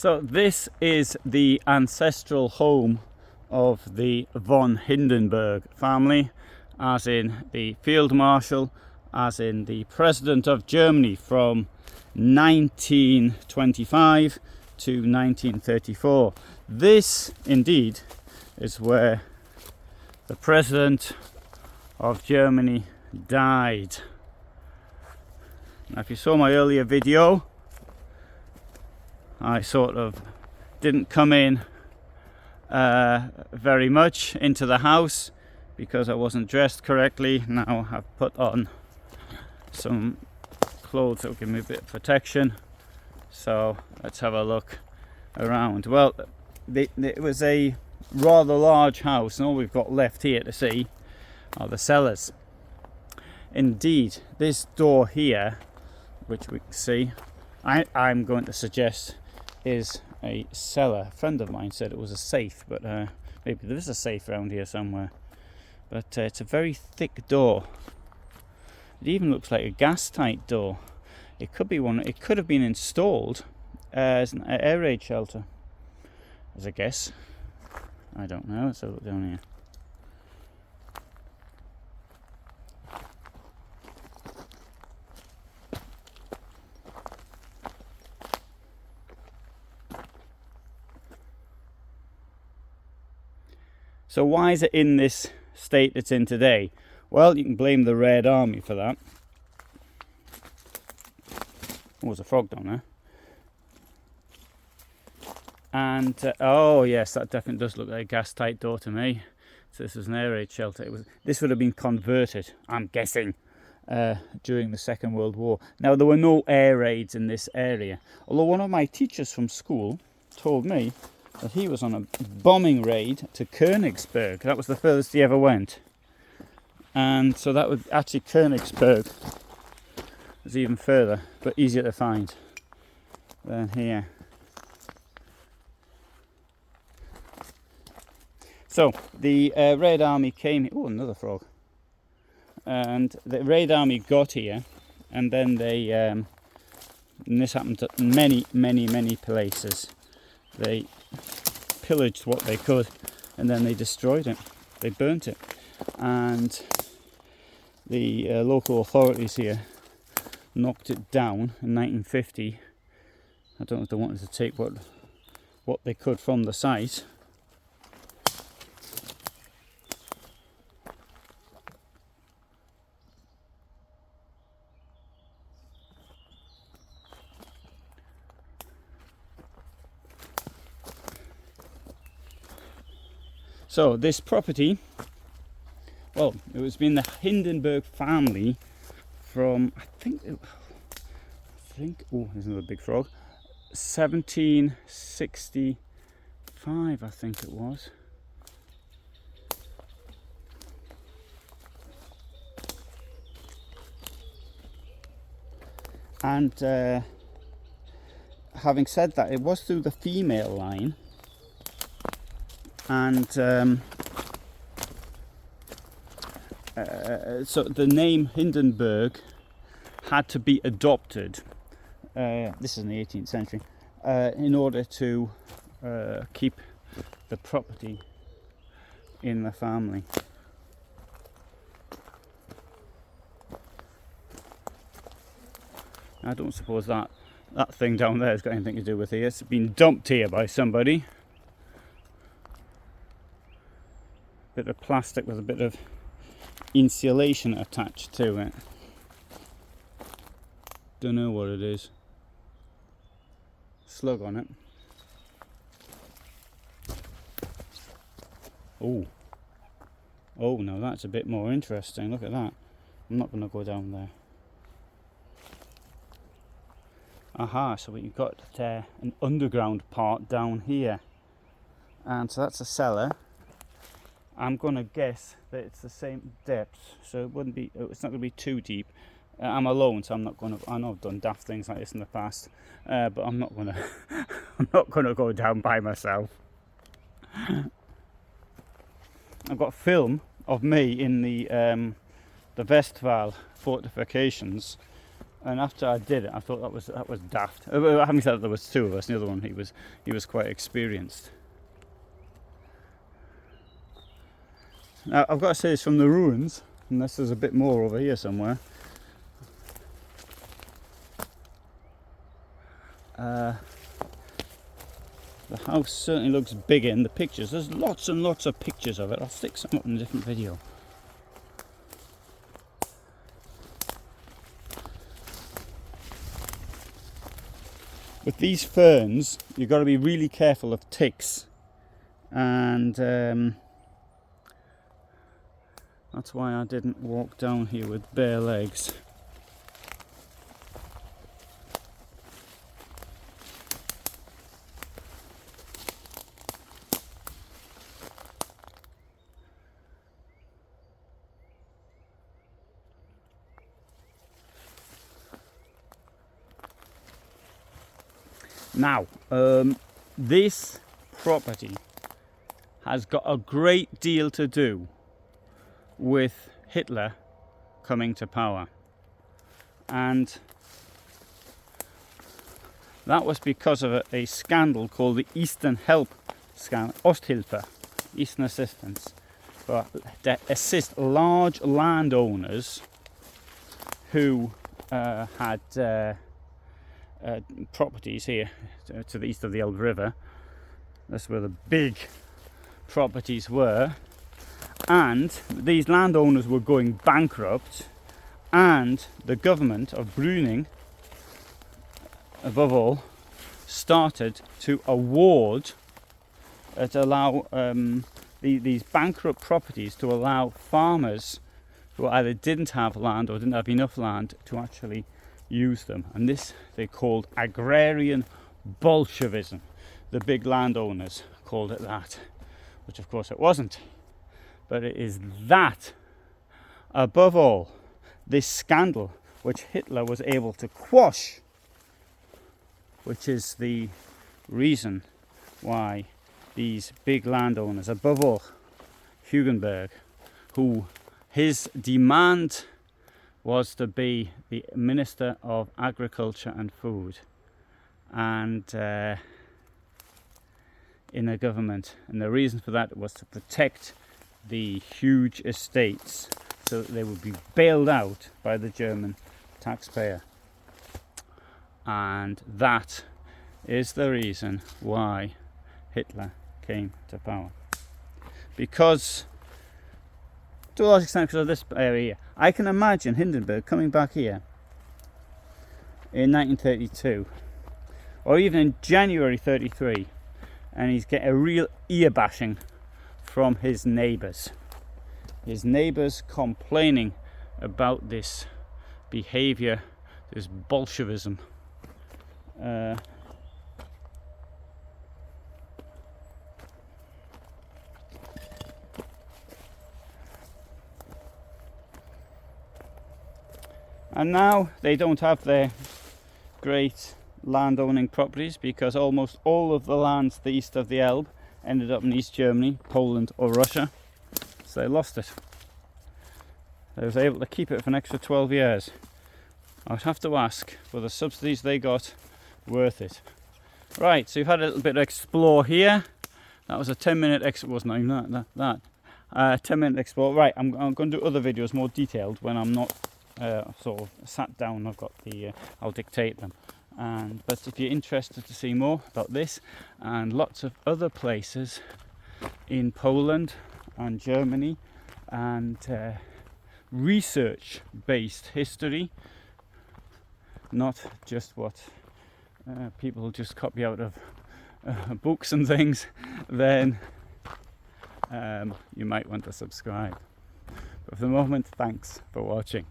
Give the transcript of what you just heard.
So this is the ancestral home of the von Hindenburg family, as in the Field Marshal, as in the President of Germany from 1925 to 1934. This indeed is where the President of Germany died. Now, if you saw my earlier video, I sort of didn't come in very much into the house because I wasn't dressed correctly. Now I've put on some clothes that will give me a bit of protection. So let's have a look around. Well, it was a rather large house, and all we've got left here to see are the cellars. Indeed, this door here, which we can see, I'm going to suggest is a cellar. A friend of mine said it was a safe, but maybe there is a safe around here somewhere. But it's a very thick door. It even looks like a gas-tight door. It could be one. It could have been installed as an air raid shelter, as a guess. I don't know. Let's have a look down here. So why is it in this state it's in today? Well, you can blame the Red Army for that. Oh, there's a frog down there. And, oh yes, that definitely does look like a gas-tight door to me. So this was an air raid shelter. This would have been converted, I'm guessing, during the Second World War. Now, there were no air raids in this area. Although one of my teachers from school told me that he was on a bombing raid to Königsberg. That was the furthest he ever went. And so that would actually, Königsberg was even further, but easier to find than here. So the Red Army came here. Oh, another frog. And the Red Army got here, and then they, and this happened to many places. They pillaged what they could, and then they destroyed it. They burnt it, and the local authorities here knocked it down in 1950. I don't know if they wanted to take what they could from the site. So this property, well, it was been the Hindenburg family from, I think, oh, there's another big frog, 1765, I think it was. And having said that, it was through the female line. And so the name Hindenburg had to be adopted, this is in the 18th century, in order to keep the property in the family. I don't suppose that thing down there has got anything to do with here. It's been dumped here by somebody. Bit of plastic with a bit of insulation attached to it. Don't know what it is. Slug on it. Oh, now that's a bit more interesting. Look at that. I'm not going to go down there. Aha, so we've got an underground part down here, and so that's a cellar. I'm going to guess that it's the same depth, so it's not going to be too deep. I'm alone, so I'm not going to. I know I've done daft things like this in the past, but I'm not going to. I'm not going to go down by myself. I've got film of me in the Westphal fortifications, And after I did it, I thought that was daft. Having said that, there was two of us. The other one, he was quite experienced. Now I've got to say this from the ruins, unless there's a bit more over here somewhere. The house certainly looks bigger in the pictures. There's lots and lots of pictures of it. I'll stick some up in a different video. With these ferns, you've got to be really careful of ticks, and that's why I didn't walk down here with bare legs. Now, this property has got a great deal to do with Hitler coming to power, and that was because of a scandal called the Eastern Help scandal, Osthilfe, Eastern Assistance, that assist large landowners who had properties here to the east of the Elbe River. That's where the big properties were, and these landowners were going bankrupt, and the government of Brüning, above all, started to award to allow these bankrupt properties to allow farmers who either didn't have land or didn't have enough land to actually use them. And this they called agrarian Bolshevism. The big landowners called it that, which of course it wasn't. But it is that, above all, this scandal which Hitler was able to quash, which is the reason why these big landowners, above all Hugenberg, who his demand was to be the Minister of Agriculture and Food, and in a government, and the reason for that was to protect the huge estates so that they would be bailed out by the German taxpayer. And that is the reason why Hitler came to power. Because, to a large extent, because of this area, I can imagine Hindenburg coming back here in 1932, or even in January 33, and he's getting a real ear bashing from his neighbours. His neighbours complaining about this behaviour, this Bolshevism. And now they don't have their great landowning properties, because almost all of the lands to the east of the Elbe ended up in East Germany, Poland or Russia. So they lost it. They was able to keep it for an extra 12 years. I'd have to ask, were the subsidies they got worth it? Right, so you've had a little bit of explore here. That was a 10-minute explore, wasn't it? That 10-minute explore. Right, I'm going to do other videos more detailed when I'm not sort of sat down. I've got the I'll dictate them. But if you're interested to see more about this and lots of other places in Poland and Germany, and research-based history, not just what people just copy out of books and things, then you might want to subscribe. But for the moment, thanks for watching.